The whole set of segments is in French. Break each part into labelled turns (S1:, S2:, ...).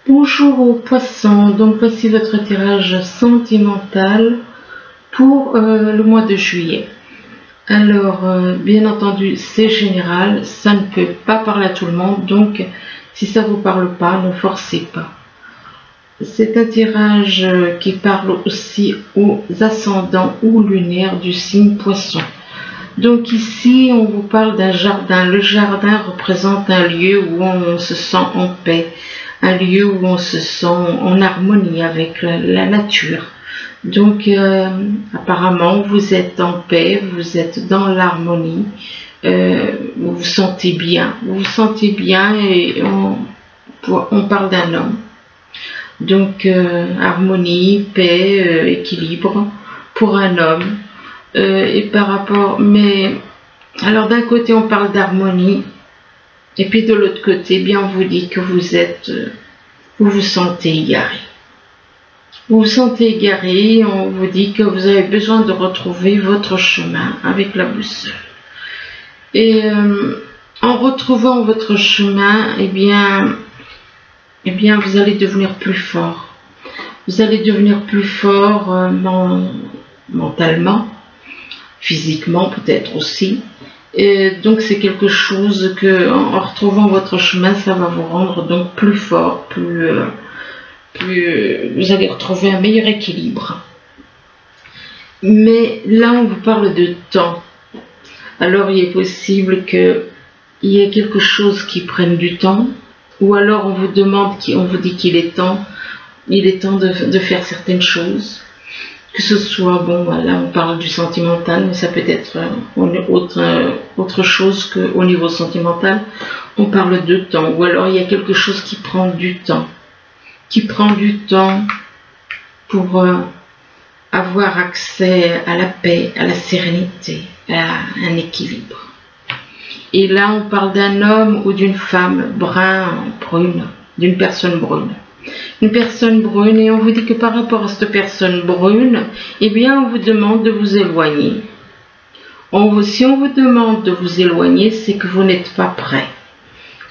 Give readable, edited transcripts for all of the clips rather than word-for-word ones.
S1: Bonjour aux poissons, donc voici votre tirage sentimental pour le mois de juillet. Alors, bien entendu, c'est général, ça ne peut pas parler à tout le monde, donc si ça ne vous parle pas, ne forcez pas. C'est un tirage qui parle aussi aux ascendants ou lunaires du signe poisson. Donc ici, on vous parle d'un jardin. Le jardin représente un lieu où on se sent en paix, un lieu où on se sent en harmonie avec la nature. Donc apparemment, vous êtes en paix, vous êtes dans l'harmonie, vous vous sentez bien. Vous vous sentez bien et on parle d'un homme. Donc harmonie, paix, équilibre pour un homme. Et par rapport, mais alors d'un côté on parle d'harmonie et puis de l'autre côté, bien on vous dit que vous vous sentez égaré. Vous vous sentez égaré, on vous dit que vous avez besoin de retrouver votre chemin avec la boussole. Et en retrouvant votre chemin, eh bien vous allez devenir plus fort. Vous allez devenir plus fort mentalement, physiquement peut-être aussi. Et donc c'est quelque chose que, en retrouvant votre chemin, ça va vous rendre donc plus fort, vous allez retrouver un meilleur équilibre. Mais là on vous parle de temps. Alors il est possible qu'il y ait quelque chose qui prenne du temps, ou alors on vous demande, on vous dit qu'il est temps de faire certaines choses. Que ce soit, bon, là on parle du sentimental, mais ça peut être autre chose qu'au niveau sentimental. On parle de temps, ou alors il y a quelque chose qui prend du temps. Pour avoir accès à la paix, à la sérénité, à un équilibre. Et là on parle d'un homme ou d'une femme brune, d'une personne brune. Une personne brune, et on vous dit que par rapport à cette personne brune, eh bien on vous demande de vous éloigner. Si on vous demande de vous éloigner, c'est que vous n'êtes pas prêt.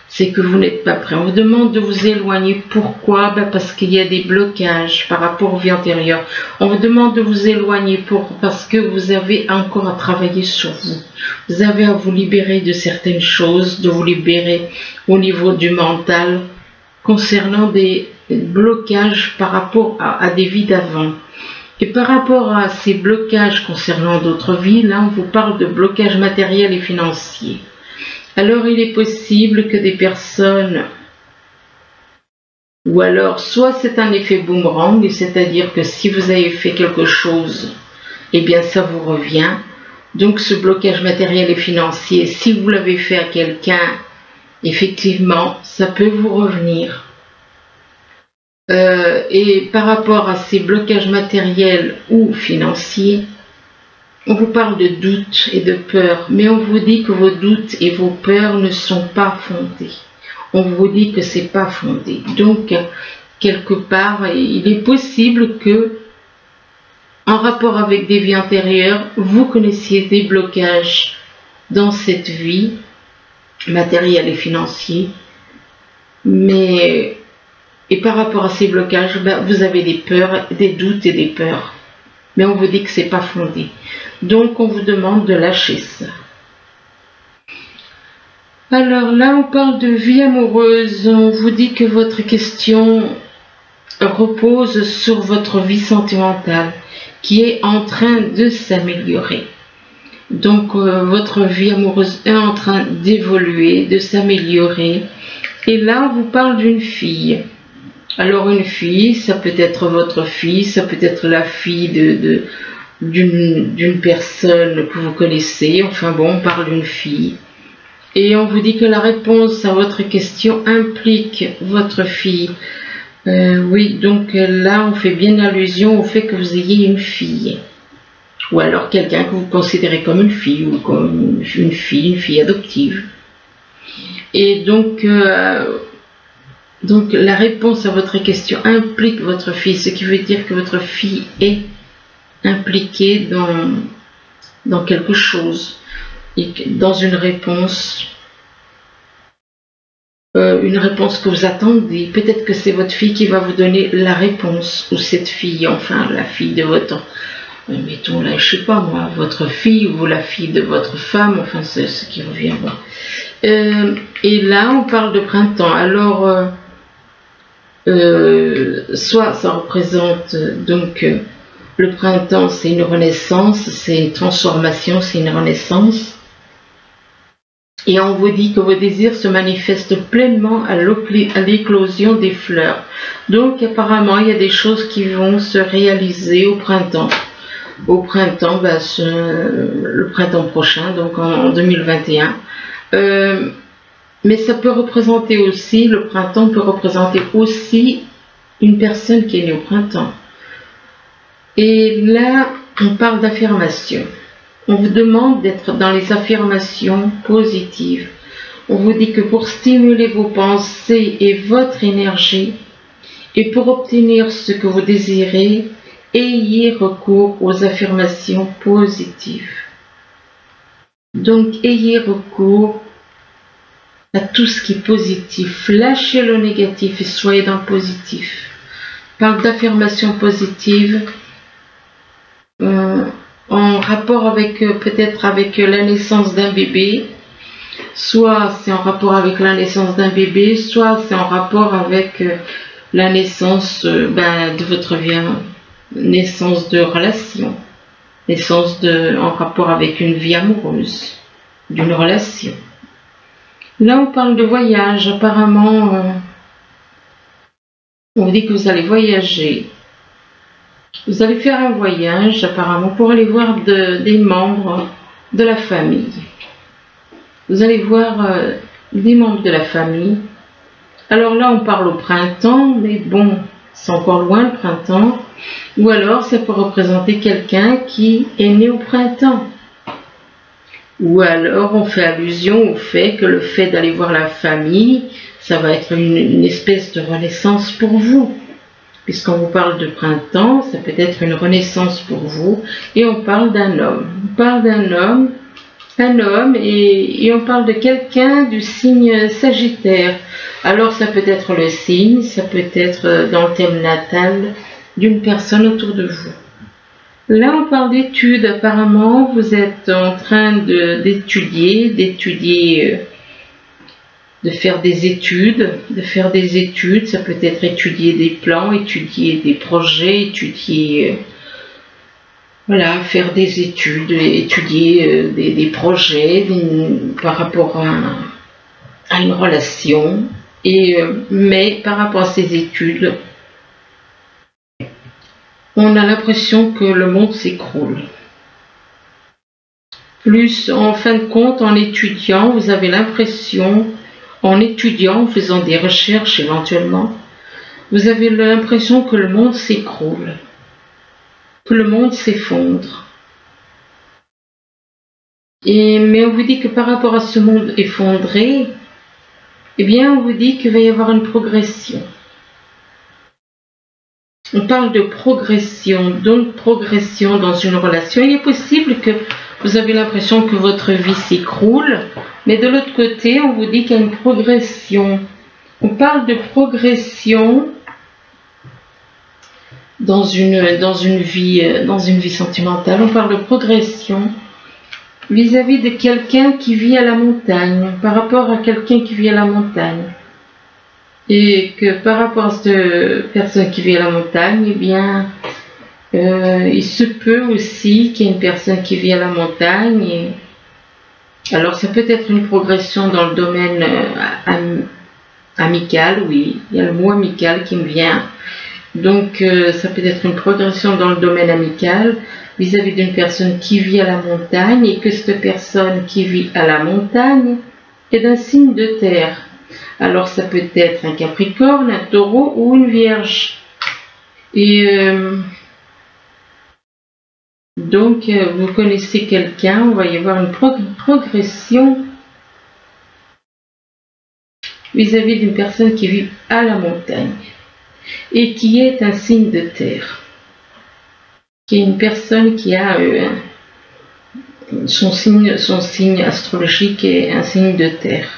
S1: C'est que vous n'êtes pas prêt. On vous demande de vous éloigner. Pourquoi? Parce qu'il y a des blocages par rapport aux vies antérieures. On vous demande de vous éloigner parce que vous avez encore à travailler sur vous. Vous avez à vous libérer de certaines choses, de vous libérer au niveau du mental, concernant des blocages par rapport à des vies d'avant. Et par rapport à ces blocages concernant d'autres vies, là on vous parle de blocages matériels et financiers. Alors il est possible que des personnes, ou alors soit c'est un effet boomerang, c'est-à-dire que si vous avez fait quelque chose, eh bien ça vous revient. Donc ce blocage matériel et financier, si vous l'avez fait à quelqu'un, effectivement, ça peut vous revenir. Et par rapport à ces blocages matériels ou financiers, on vous parle de doutes et de peurs, mais on vous dit que vos doutes et vos peurs ne sont pas fondés. On vous dit que c'est pas fondé. Donc, quelque part, il est possible que, en rapport avec des vies antérieures, vous connaissiez des blocages dans cette vie, matériel et financier, et par rapport à ces blocages, vous avez des peurs, des doutes et des peurs, mais on vous dit que c'est pas fondé. Donc on vous demande de lâcher ça. Alors là on parle de vie amoureuse. On vous dit que votre question repose sur votre vie sentimentale qui est en train de s'améliorer. Donc votre vie amoureuse est en train d'évoluer, de s'améliorer. Et là, on vous parle d'une fille. Alors une fille, ça peut être votre fille, ça peut être la fille d'une personne que vous connaissez. Enfin bon, on parle d'une fille. Et on vous dit que la réponse à votre question implique votre fille. Oui, donc là, on fait bien allusion au fait que vous ayez une fille. Ou alors quelqu'un que vous considérez comme une fille, ou comme une fille adoptive. Et donc la réponse à votre question implique votre fille, ce qui veut dire que votre fille est impliquée dans quelque chose, et dans une réponse une réponse que vous attendez. Peut-être que c'est votre fille qui va vous donner la réponse, ou cette fille, enfin la fille de votre, mettons là, je sais pas moi, votre fille ou la fille de votre femme, enfin c'est ce qui revient. Bon. Et là on parle de printemps. Alors soit ça représente donc le printemps, c'est une renaissance, c'est une transformation, c'est une renaissance. Et on vous dit que vos désirs se manifestent pleinement à l'éclosion des fleurs. Donc apparemment, il y a des choses qui vont se réaliser au printemps. Au printemps, ben, le printemps prochain, donc en 2021. Mais ça peut représenter aussi, le printemps peut représenter aussi une personne qui est née au printemps. Et là, on parle d'affirmation. On vous demande d'être dans les affirmations positives. On vous dit que pour stimuler vos pensées et votre énergie, et pour obtenir ce que vous désirez, ayez recours aux affirmations positives. Donc, ayez recours à tout ce qui est positif. Lâchez le négatif et soyez dans le positif. On parle d'affirmations positives. En rapport avec peut-être avec la naissance d'un bébé, soit c'est en rapport avec la naissance d'un bébé, soit c'est en rapport avec la naissance de votre vie, naissance de relation, naissance en rapport avec une vie amoureuse, d'une relation. Là on parle de voyage, apparemment on vous dit que vous allez voyager. Vous allez faire un voyage apparemment pour aller voir des membres de la famille. Vous allez voir des membres de la famille. Alors là, on parle au printemps, mais bon, c'est encore loin le printemps. Ou alors, ça peut représenter quelqu'un qui est né au printemps. Ou alors, on fait allusion au fait que le fait d'aller voir la famille, ça va être une espèce de renaissance pour vous. Puisqu'on vous parle de printemps, ça peut être une renaissance pour vous. Et on parle d'un homme. On parle d'un homme, et on parle de quelqu'un du signe Sagittaire. Alors ça peut être le signe, ça peut être dans le thème natal d'une personne autour de vous. Là on parle d'études. Apparemment vous êtes en train d'étudier, de faire des études, ça peut être étudier des plans, étudier des projets, étudier, voilà, faire des études, étudier des projets par rapport à une relation, mais par rapport à ces études, on a l'impression que le monde s'écroule. Plus, en fin de compte, en étudiant, vous avez l'impression, en étudiant, en faisant des recherches éventuellement, vous avez l'impression que le monde s'écroule, que le monde s'effondre. Mais on vous dit que par rapport à ce monde effondré, eh bien on vous dit qu'il va y avoir une progression. On parle de progression, donc progression dans une relation. Il est possible que vous avez l'impression que votre vie s'écroule, mais de l'autre côté, on vous dit qu'il y a une progression. On parle de progression dans une vie sentimentale. On parle de progression vis-à-vis de quelqu'un qui vit à la montagne, par rapport à quelqu'un qui vit à la montagne. Et que par rapport à cette personne qui vit à la montagne, eh bien, il se peut aussi qu'il y ait une personne qui vit à la montagne. Alors ça peut être une progression dans le domaine amical, oui, il y a le mot amical qui me vient. Donc ça peut être une progression dans le domaine amical vis-à-vis d'une personne qui vit à la montagne, et que cette personne qui vit à la montagne est d'un signe de terre. Alors ça peut être un Capricorne, un Taureau ou une Vierge. Et donc vous connaissez quelqu'un, on va y avoir une progression vis-à-vis d'une personne qui vit à la montagne et qui est un signe de terre, qui est une personne qui a son signe astrologique est un signe de terre.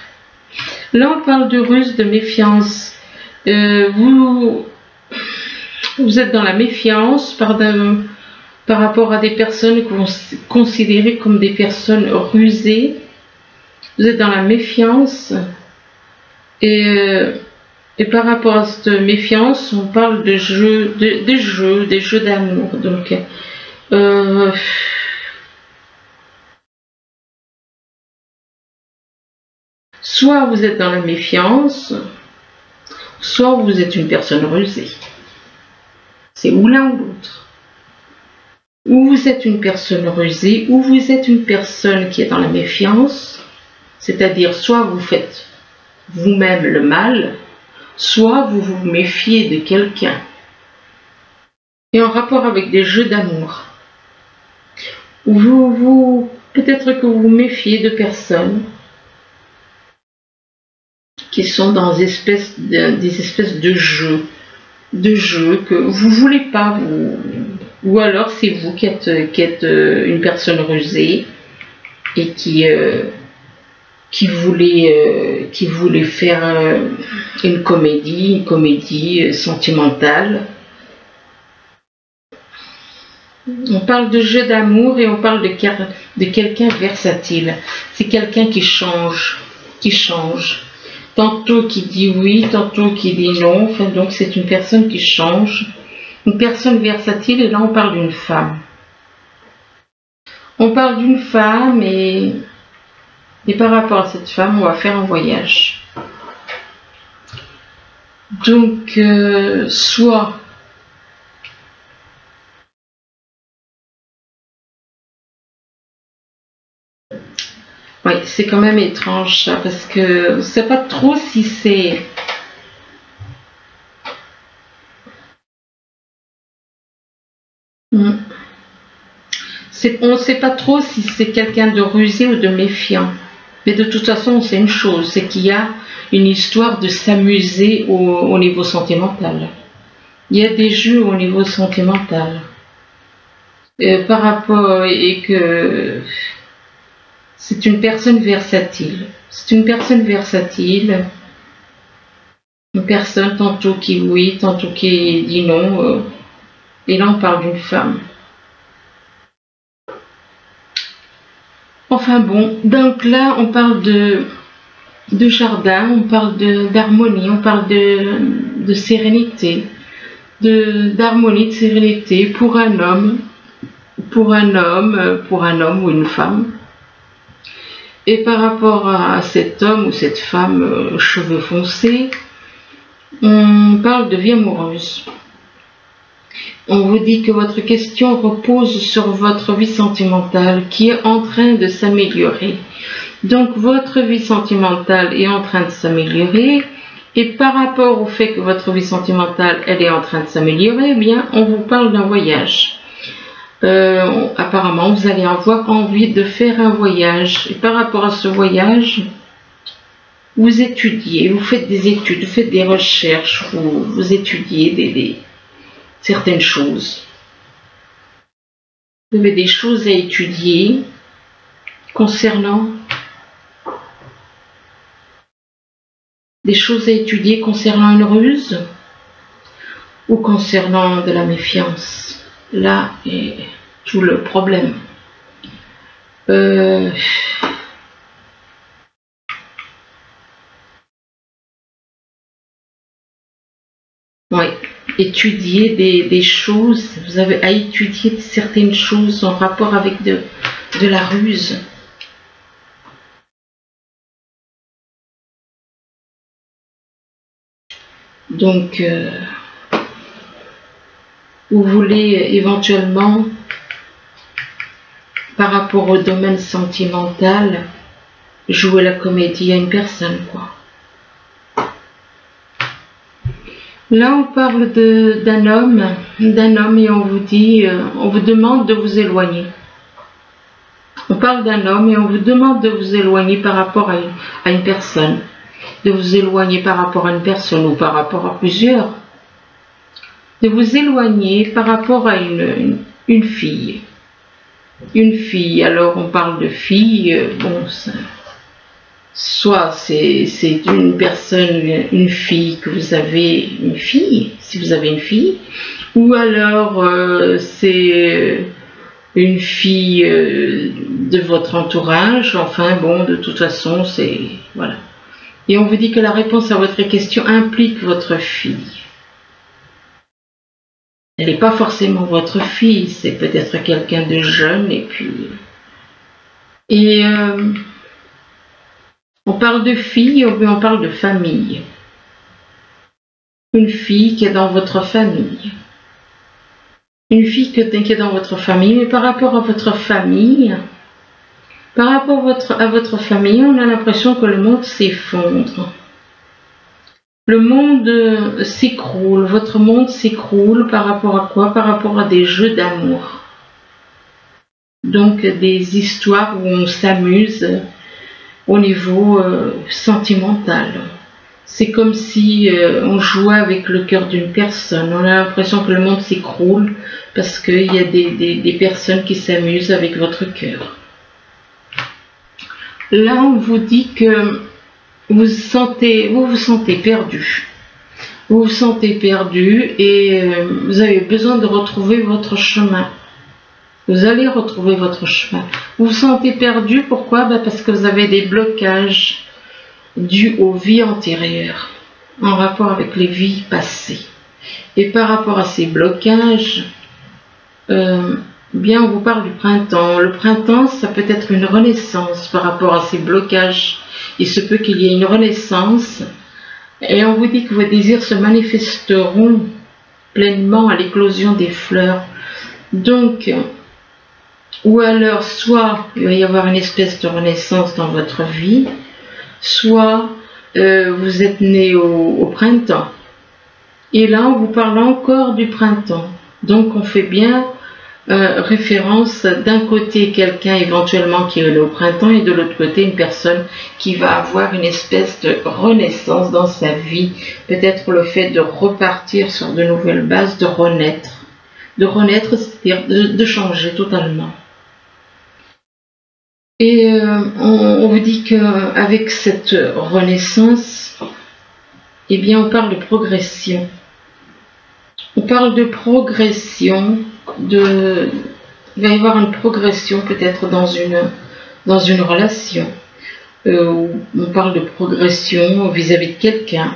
S1: Là, on parle de ruse, de méfiance. Vous êtes dans la méfiance par rapport à des personnes que vous considérez comme des personnes rusées. Vous êtes dans la méfiance. Et par rapport à cette méfiance, on parle de jeux, des jeux d'amour. Donc, soit vous êtes dans la méfiance, soit vous êtes une personne rusée. C'est ou l'un ou l'autre. Ou vous êtes une personne rusée, ou vous êtes une personne qui est dans la méfiance, c'est-à-dire soit vous faites vous-même le mal, soit vous vous méfiez de quelqu'un. Et en rapport avec des jeux d'amour, peut-être que vous vous méfiez de personnes qui sont dans des espèces de jeux que vous voulez pas, ou alors c'est vous qui êtes une personne rusée et qui voulait faire une comédie sentimentale. On parle de jeu d'amour et on parle de quelqu'un versatile. C'est quelqu'un qui change. Tantôt qui dit oui, tantôt qui dit non. Enfin, donc c'est une personne qui change. Une personne versatile, et là on parle d'une femme. On parle d'une femme et par rapport à cette femme, on va faire un voyage. Donc, soit oui, c'est quand même étrange ça, parce que on ne sait pas trop si c'est... On ne sait pas trop si c'est quelqu'un de rusé ou de méfiant. Mais de toute façon, c'est une chose, c'est qu'il y a une histoire de s'amuser au niveau sentimental. Il y a des jeux au niveau sentimental. Par rapport, et que c'est une personne versatile. C'est une personne versatile. Une personne tantôt qui oui, tantôt qui dit non. Et là, on parle d'une femme. Enfin bon, donc là, on parle de jardin, on parle d'harmonie, on parle de sérénité, d'harmonie, de sérénité pour un homme ou une femme. Et par rapport à cet homme ou cette femme cheveux foncés, on parle de vie amoureuse. On vous dit que votre question repose sur votre vie sentimentale qui est en train de s'améliorer. Donc votre vie sentimentale est en train de s'améliorer, et par rapport au fait que votre vie sentimentale elle est en train de s'améliorer, eh bien on vous parle d'un voyage. Apparemment vous allez avoir envie de faire un voyage, et par rapport à ce voyage, vous étudiez, vous faites des études, vous faites des recherches, vous étudiez certaines choses. Vous avez des choses à étudier concernant une ruse ou concernant de la méfiance. Là est tout le problème. Oui, étudier des choses, vous avez à étudier certaines choses en rapport avec de la ruse. Donc, vous voulez éventuellement, par rapport au domaine sentimental, jouer la comédie à une personne, quoi. Là, on parle d'un homme et on vous dit, on vous demande de vous éloigner. On parle d'un homme et on vous demande de vous éloigner par rapport à une personne. De vous éloigner par rapport à une personne ou par rapport à plusieurs. De vous éloigner par rapport à une fille. Une fille, alors on parle de fille, bon, soit c'est une personne, une fille que vous avez, une fille, si vous avez une fille, ou alors c'est une fille de votre entourage. Enfin bon, de toute façon, c'est voilà. Et on vous dit que la réponse à votre question implique votre fille. Elle n'est pas forcément votre fille, c'est peut-être quelqu'un de jeune et puis... Et on parle de fille, ou bien on parle de famille. Une fille qui est dans votre famille. Une fille qui est dans votre famille, mais par rapport à votre famille, par rapport à votre famille, on a l'impression que le monde s'effondre. Le monde s'écroule, votre monde s'écroule par rapport à quoi? Par rapport à des jeux d'amour. Donc des histoires où on s'amuse au niveau sentimental. C'est comme si on jouait avec le cœur d'une personne. On a l'impression que le monde s'écroule parce qu'il y a des personnes qui s'amusent avec votre cœur. Là, on vous dit que vous vous sentez perdu. Vous vous sentez perdu et vous avez besoin de retrouver votre chemin. Vous allez retrouver votre chemin. Vous vous sentez perdu, pourquoi? Parce que vous avez des blocages dus aux vies antérieures, en rapport avec les vies passées. Et par rapport à ces blocages, bien on vous parle du printemps. Le printemps, ça peut être une renaissance par rapport à ces blocages. Il se peut qu'il y ait une renaissance. Et on vous dit que vos désirs se manifesteront pleinement à l'éclosion des fleurs. Donc, ou alors, soit il va y avoir une espèce de renaissance dans votre vie, soit vous êtes né au printemps. Et là, on vous parle encore du printemps. Donc, on fait bien référence d'un côté quelqu'un éventuellement qui est né au printemps et de l'autre côté une personne qui va avoir une espèce de renaissance dans sa vie. Peut-être le fait de repartir sur de nouvelles bases, de renaître. De renaître, c'est-à-dire de changer totalement. Et on vous dit qu'avec cette renaissance, eh bien on parle de progression. On parle de progression, il va y avoir une progression peut-être dans une relation. On parle de progression vis-à-vis de quelqu'un.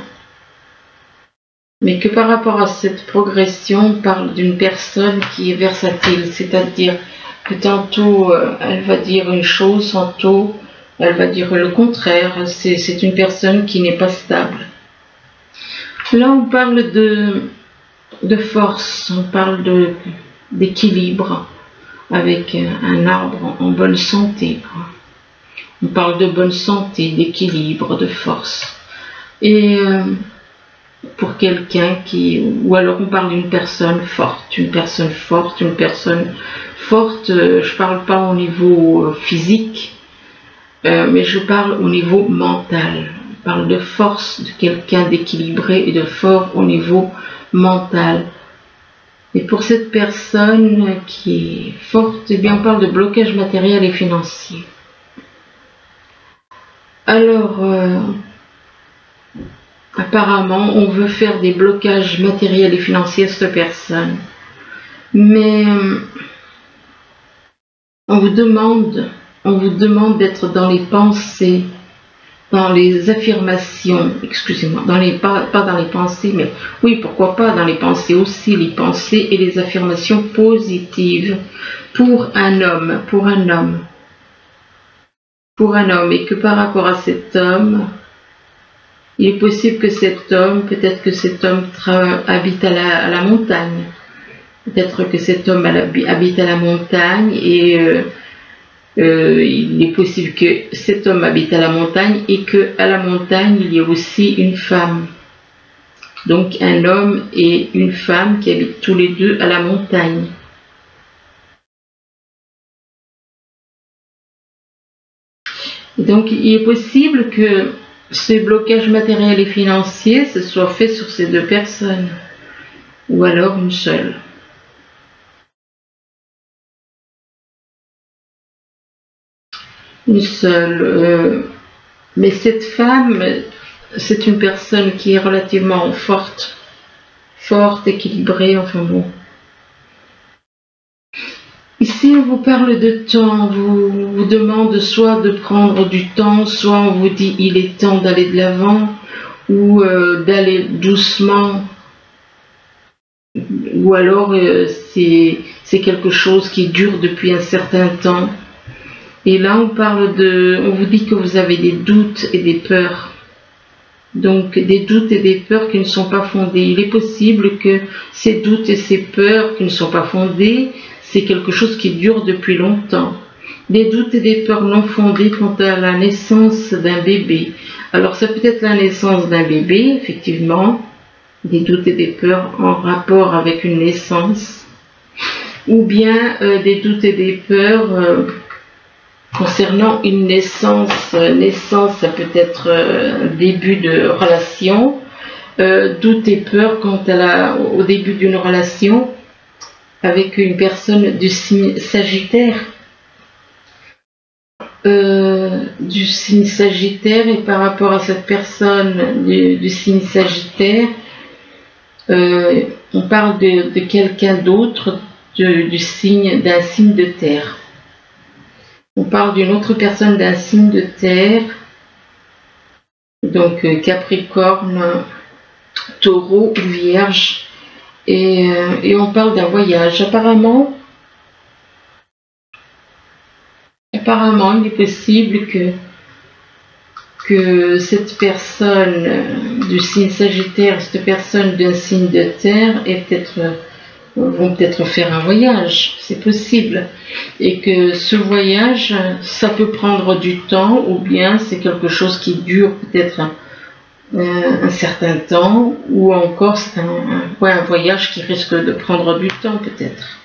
S1: Mais que par rapport à cette progression, on parle d'une personne qui est versatile, c'est-à-dire que tantôt elle va dire une chose, tantôt elle va dire le contraire. C'est une personne qui n'est pas stable. Là on parle de force, on parle d'équilibre avec un arbre en bonne santé. On parle de bonne santé, d'équilibre, de force. Et pour quelqu'un ou alors on parle d'une personne forte, je parle pas au niveau physique, mais je parle au niveau mental. On parle de force, de quelqu'un d'équilibré et de fort au niveau mental. Et pour cette personne qui est forte, eh bien on parle de blocage matériel et financier. Alors, apparemment, on veut faire des blocages matériels et financiers à cette personne. Mais on vous demande d'être dans les pensées, dans les affirmations, excusez-moi, pas dans les pensées, mais oui, pourquoi pas dans les pensées aussi, les pensées et les affirmations positives pour un homme, et que par rapport à cet homme, il est possible que cet homme, peut-être que cet homme habite à la montagne, peut-être que cet homme habite à la montagne et il est possible que cet homme habite à la montagne et qu'à la montagne il y a aussi une femme. Donc un homme et une femme qui habitent tous les deux à la montagne. Et donc il est possible que ces blocages matériels et financiers se soient faits sur ces deux personnes, ou alors une seule. Une seule. Mais cette femme, c'est une personne qui est relativement forte, équilibrée, enfin bon. Ici, on vous parle de temps, on vous demande soit de prendre du temps, soit on vous dit il est temps d'aller de l'avant, ou d'aller doucement, ou alors c'est quelque chose qui dure depuis un certain temps. Et là, on vous dit que vous avez des doutes et des peurs. Donc, des doutes et des peurs qui ne sont pas fondés. Il est possible que ces doutes et ces peurs qui ne sont pas fondés, c'est quelque chose qui dure depuis longtemps. Des doutes et des peurs non fondées quant à la naissance d'un bébé. Alors, ça peut être la naissance d'un bébé, effectivement, des doutes et des peurs en rapport avec une naissance, ou bien des doutes et des peurs concernant une naissance. Naissance, ça peut être début de relation, doute et peur quant au début d'une relation avec une personne du signe Sagittaire. Du signe Sagittaire, et par rapport à cette personne du signe Sagittaire, on parle de quelqu'un d'autre d'un signe de terre. On parle d'une autre personne d'un signe de terre, donc Capricorne, Taureau ou Vierge, et on parle d'un voyage. Apparemment, il est possible que cette personne du signe Sagittaire, cette personne d'un signe de terre, vont peut-être faire un voyage, c'est possible. Et que ce voyage, ça peut prendre du temps, ou bien c'est quelque chose qui dure peut-être un certain temps, ou encore c'est un voyage qui risque de prendre du temps peut-être.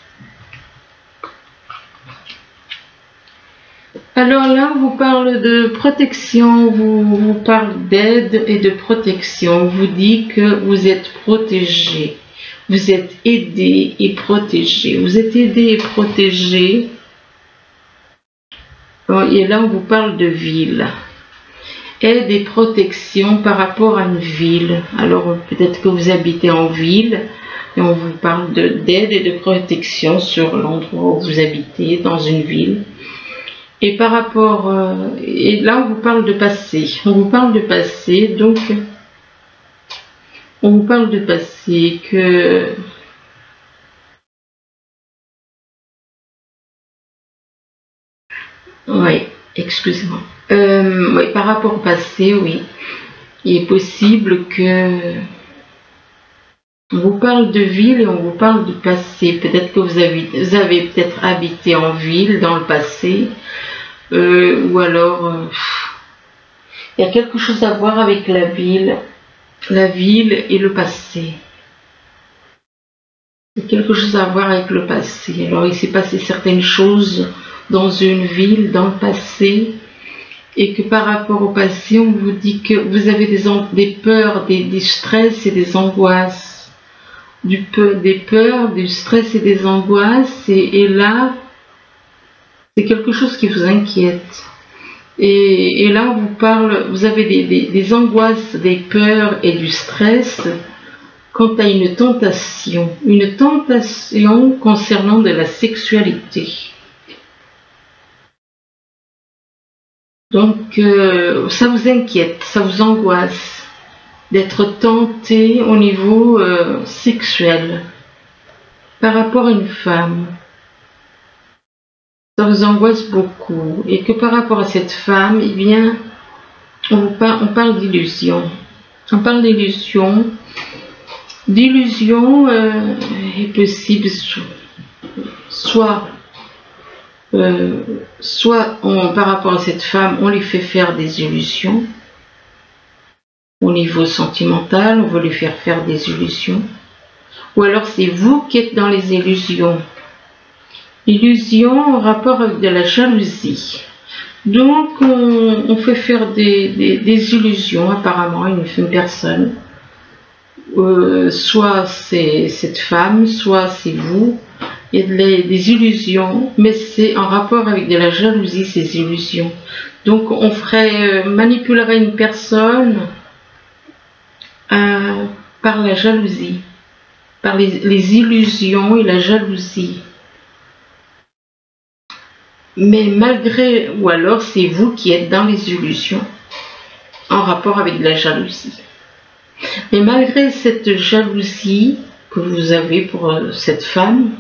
S1: Alors là, on vous parle de protection, vous parle d'aide et de protection. On vous dit que vous êtes protégé, vous êtes aidé et protégé. Vous êtes aidé et protégé. Et là, on vous parle de ville. Aide et protection par rapport à une ville. Alors, peut-être que vous habitez en ville, et on vous parle d'aide et de protection sur l'endroit où vous habitez, dans une ville. Et par rapport, et là on vous parle de passé, donc on vous parle de passé, que oui, excusez-moi, oui, par rapport au passé, oui, il est possible que on vous parle de ville et on vous parle du passé. Peut-être que vous avez peut-être habité en ville dans le passé, ou alors il y a quelque chose à voir avec la ville et le passé. Il y a quelque chose à voir avec le passé. Alors il s'est passé certaines choses dans une ville, dans le passé, et que par rapport au passé, on vous dit que vous avez des peurs, des stress et des angoisses. Des peurs, du stress et des angoisses, et là, c'est quelque chose qui vous inquiète. Et là, on vous parle, vous avez des angoisses, des peurs et du stress quant à une tentation concernant de la sexualité. Donc, ça vous inquiète, ça vous angoisse d'être tenté au niveau sexuel par rapport à une femme. Ça vous angoisse beaucoup, et que par rapport à cette femme, eh bien, on parle d'illusion. On parle d'illusion. D'illusion est possible soit par rapport à cette femme, on lui fait faire des illusions. Au niveau sentimental, on veut lui faire des illusions. Ou alors c'est vous qui êtes dans les illusions. Illusion en rapport avec de la jalousie. Donc on fait faire des illusions apparemment à une personne. Soit c'est cette femme, soit c'est vous. et des illusions, mais c'est en rapport avec de la jalousie, ces illusions. Donc on manipulerait une personne par la jalousie, par les illusions et la jalousie. Mais malgré, ou alors c'est vous qui êtes dans les illusions en rapport avec la jalousie. Mais malgré cette jalousie que vous avez pour cette femme,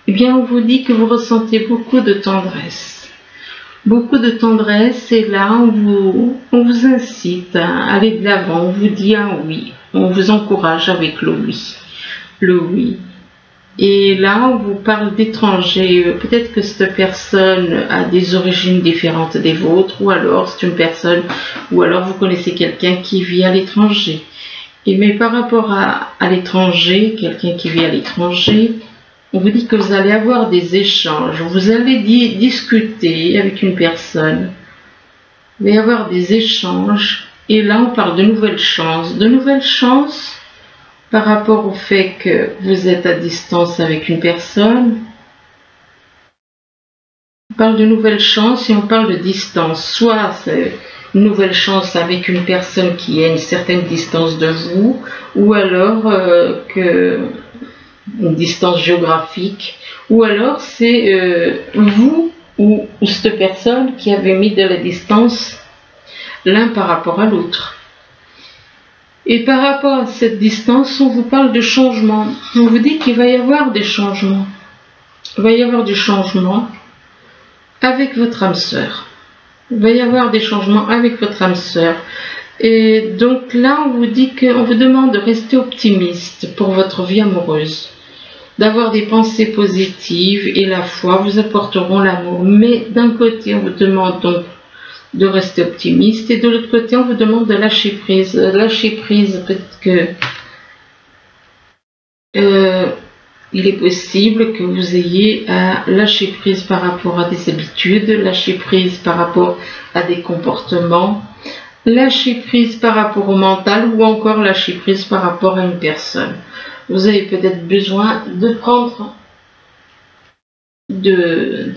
S1: eh bien on vous dit que vous ressentez beaucoup de tendresse. Beaucoup de tendresse, et là on vous incite à aller de l'avant, on vous dit un oui, on vous encourage avec le oui. Le oui. Et là, on vous parle d'étrangers. Peut-être que cette personne a des origines différentes des vôtres, ou alors c'est une personne, ou alors vous connaissez quelqu'un qui vit à l'étranger. Mais par rapport à l'étranger, quelqu'un qui vit à l'étranger, on vous dit que vous allez avoir des échanges, vous allez discuter avec une personne, il va y avoir des échanges, et là on parle de nouvelles chances. De nouvelles chances par rapport au fait que vous êtes à distance avec une personne. On parle de nouvelles chances et on parle de distance. Soit c'est une nouvelle chance avec une personne qui est à une certaine distance de vous, ou alors une distance géographique, ou alors c'est vous ou cette personne qui avez mis de la distance l'un par rapport à l'autre. Et par rapport à cette distance, on vous parle de changement. On vous dit qu'il va y avoir des changements. Il va y avoir des changements avec votre âme sœur. Il va y avoir des changements avec votre âme sœur. Et donc là, on vous dit qu'on vous demande de rester optimiste pour votre vie amoureuse, d'avoir des pensées positives, et la foi vous apporteront l'amour. Mais d'un côté, on vous demande donc de rester optimiste, et de l'autre côté on vous demande de lâcher prise. Lâcher prise, peut-être que il est possible que vous ayez à lâcher prise par rapport à des habitudes, lâcher prise par rapport à des comportements, lâcher prise par rapport au mental, ou encore lâcher prise par rapport à une personne. Vous avez peut-être besoin de prendre de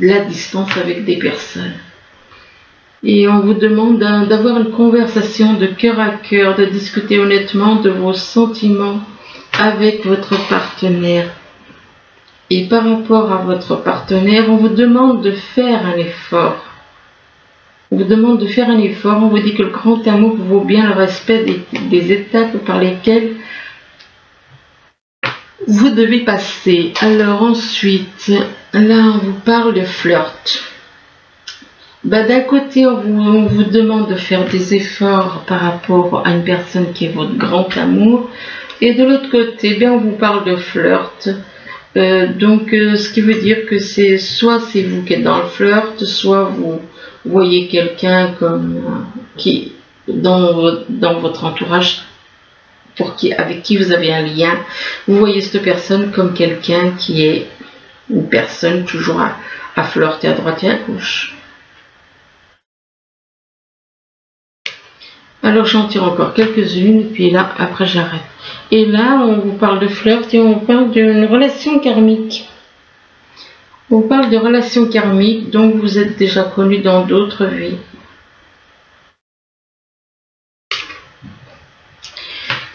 S1: la distance avec des personnes. Et on vous demande d'avoir une conversation de cœur à cœur, de discuter honnêtement de vos sentiments avec votre partenaire. Et par rapport à votre partenaire, on vous demande de faire un effort. On vous demande de faire un effort, on vous dit que le grand amour vaut bien le respect des étapes par lesquelles vous devez passer. Alors ensuite, là on vous parle de flirt. D'un côté, on vous demande de faire des efforts par rapport à une personne qui est votre grand amour, et de l'autre côté, on vous parle de flirt. Ce qui veut dire que soit c'est vous qui êtes dans le flirt, soit vous voyez quelqu'un qui dans votre entourage avec qui vous avez un lien. Vous voyez cette personne comme quelqu'un qui est une personne toujours à flirter à droite et à gauche. Alors j'en tire encore quelques-unes, puis là, après j'arrête. Et là, on vous parle de flirt et on parle d'une relation karmique. On parle de relation karmique, donc vous êtes déjà connu dans d'autres vies.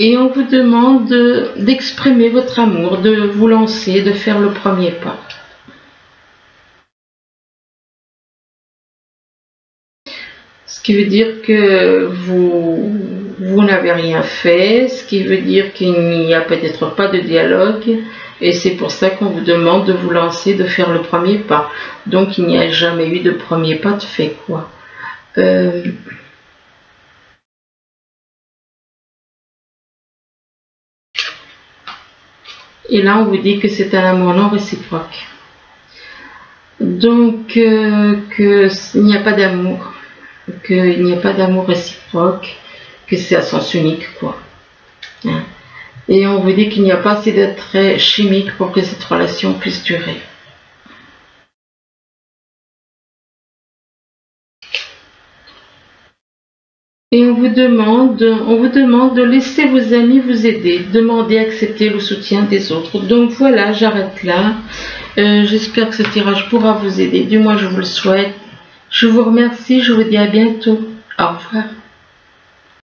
S1: Et on vous demande d'exprimer votre amour, de vous lancer, de faire le premier pas. Ce qui veut dire que vous n'avez rien fait, ce qui veut dire qu'il n'y a peut-être pas de dialogue, et c'est pour ça qu'on vous demande de vous lancer, de faire le premier pas. Donc il n'y a jamais eu de premier pas de fait, quoi. Et là on vous dit que c'est un amour non réciproque. Donc qu'il n'y a pas d'amour. Qu'il n'y a pas d'amour réciproque, que c'est à sens unique, quoi. Et on vous dit qu'il n'y a pas assez d'attrait chimique pour que cette relation puisse durer. Et on vous demande de laisser vos amis vous aider, demander, accepter le soutien des autres. Donc voilà, j'arrête là. J'espère que ce tirage pourra vous aider. Du moins, je vous le souhaite. Je vous remercie. Je vous dis à bientôt. Au revoir.